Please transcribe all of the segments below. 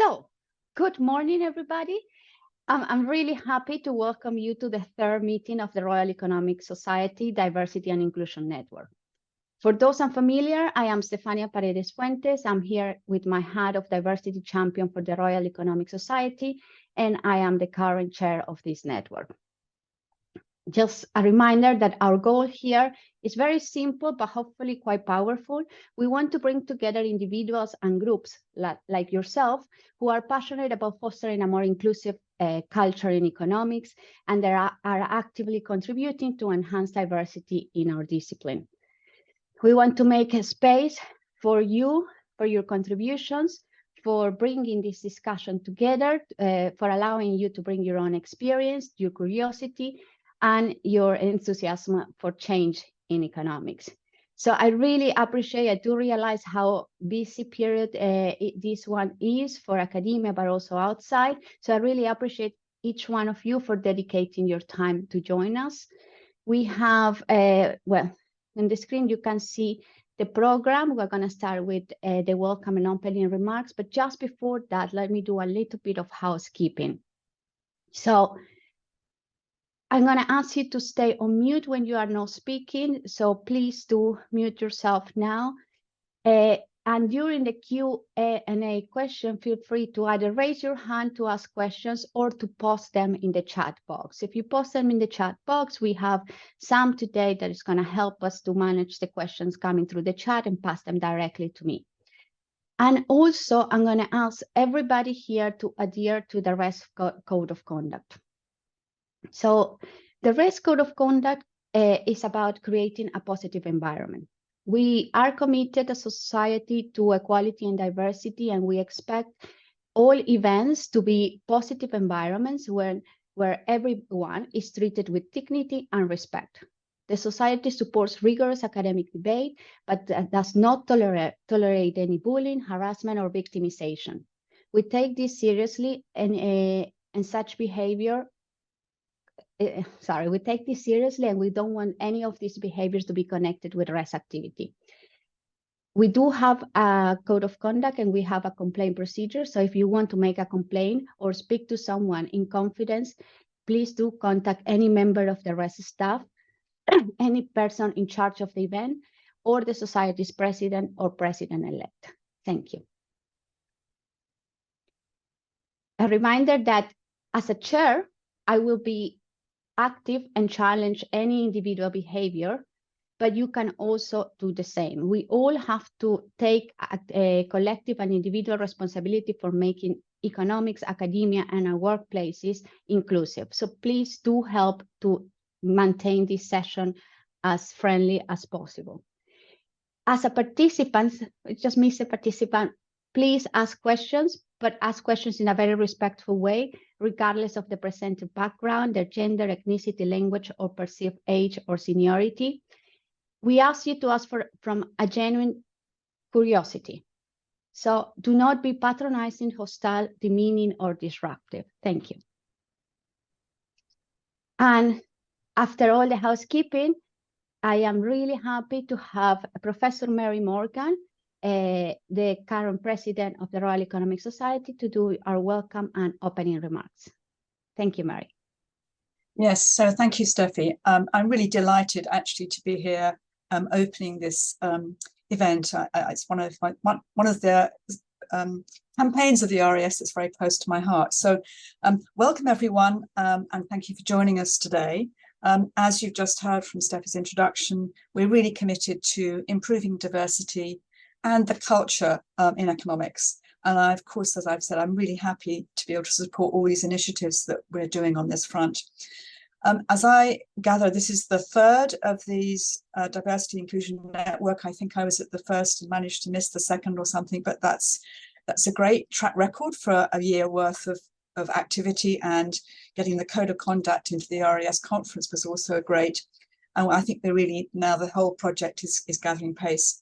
So, good morning, everybody. I'm really happy to welcome you to the third meeting of the Royal Economic Society Diversity and Inclusion Network. For those unfamiliar, I am Stefania Paredes Fuentes. I'm here with my hat of Diversity Champion for the Royal Economic Society, and I am the current chair of this network. Just a reminder that our goal here is very simple, but hopefully quite powerful. We want to bring together individuals and groups like yourself who are passionate about fostering a more inclusive culture in economics, and they are actively contributing to enhance diversity in our discipline. We want to make a space for you, for your contributions, for bringing this discussion together, for allowing you to bring your own experience, your curiosity, and your enthusiasm for change in economics. So I really appreciate, I do realize how busy period this one is for academia, but also outside. So I really appreciate each one of you for dedicating your time to join us. We have, well, on the screen, you can see the program. We're going to start with the welcome and opening remarks. But just before that, let me do a little bit of housekeeping. So I'm going to ask you to stay on mute when you are not speaking. So please do mute yourself now. And during the Q&A question, feel free to either raise your hand to ask questions or to post them in the chat box. If you post them in the chat box, we have Sam today that is going to help us to manage the questions coming through the chat and pass them directly to me. And also, I'm going to ask everybody here to adhere to the REST Code of Conduct. So the REST Code of Conduct is about creating a positive environment. We are committed as a society to equality and diversity, and we expect all events to be positive environments where everyone is treated with dignity and respect. The society supports rigorous academic debate, but does not tolerate any bullying, harassment, or victimization. We take this seriously, and such behavior we take this seriously, and we don't want any of these behaviors to be connected with REST activity. We do have a code of conduct, and we have a complaint procedure. So if you want to make a complaint or speak to someone in confidence, please do contact any member of the REST staff, any person in charge of the event, or the society's president or president-elect. Thank you. A reminder that as a chair, I will be active and challenge any individual behavior, but you can also do the same. We all have to take a collective and individual responsibility for making economics, academia, and our workplaces inclusive. So please do help to maintain this session as friendly as possible. As a participant, just miss a participant, please ask questions, but ask questions in a very respectful way, regardless of the presenter background, their gender, ethnicity, language, or perceived age or seniority. We ask you to ask from a genuine curiosity. So do not be patronizing, hostile, demeaning, or disruptive. Thank you. And after all the housekeeping, I am really happy to have Professor Mary Morgan, the current president of the Royal Economic Society, to do our welcome and opening remarks. Thank you, Mary. Yes, so thank you, Steffi. I'm really delighted actually to be here opening this event. It's one of the campaigns of the RES that's very close to my heart. So welcome everyone, and thank you for joining us today. As you've just heard from Steffi's introduction, we're really committed to improving diversity and the culture in economics. And of course, as I've said, I'm really happy to be able to support all these initiatives that we're doing on this front. As I gather, this is the third of these diversity inclusion network. I think I was at the first and managed to miss the second or something, but that's a great track record for a year worth of activity, and getting the code of conduct into the RES conference was also great. And I think now the whole project is gathering pace.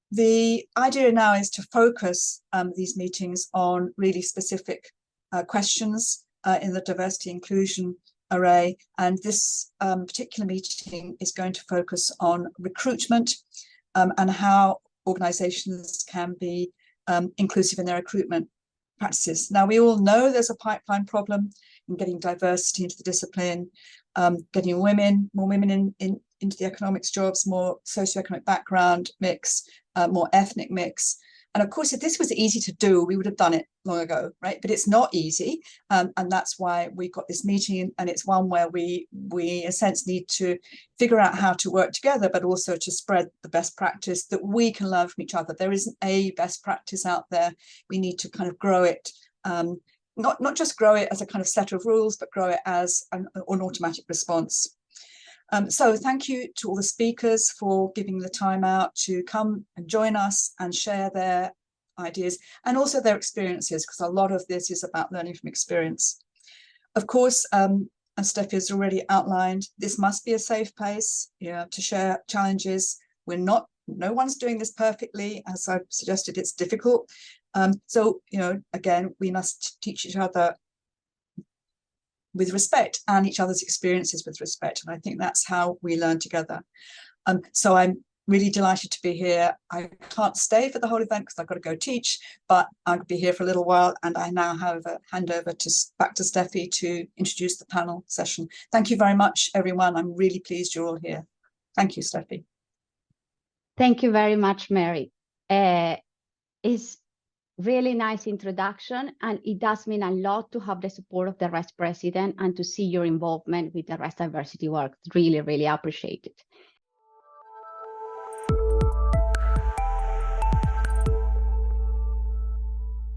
The idea now is to focus these meetings on really specific questions in the diversity inclusion array. And this particular meeting is going to focus on recruitment and how organizations can be inclusive in their recruitment practices. Now, we all know there's a pipeline problem in getting diversity into the discipline, getting more women into the economics jobs, more socioeconomic background mix, more ethnic mix. And of course, if this was easy to do, we would have done it long ago, right? But it's not easy. And that's why we've got this meeting. And it's one where we in a sense, need to figure out how to work together, but also to spread the best practice that we can learn from each other. There isn't a best practice out there. We need to kind of grow it, not just grow it as a kind of set of rules, but grow it as an automatic response. So thank you to all the speakers for giving the time out to come and join us and share their ideas and also their experiences, because a lot of this is about learning from experience. Of course, as Steffi has already outlined, this must be a safe place, to share challenges. No one's doing this perfectly. As I've suggested, it's difficult. So, again, we must teach each other with respect and each other's experiences with respect. And I think that's how we learn together. So I'm really delighted to be here. I can't stay for the whole event because I've got to go teach, but I'll be here for a little while. And I now hand over back to Steffi to introduce the panel session. Thank you very much, everyone. I'm really pleased you're all here. Thank you, Steffi. Thank you very much, Mary. It's really nice introduction, and it does mean a lot to have the support of the REST president and to see your involvement with the REST diversity work. Really, really appreciate it.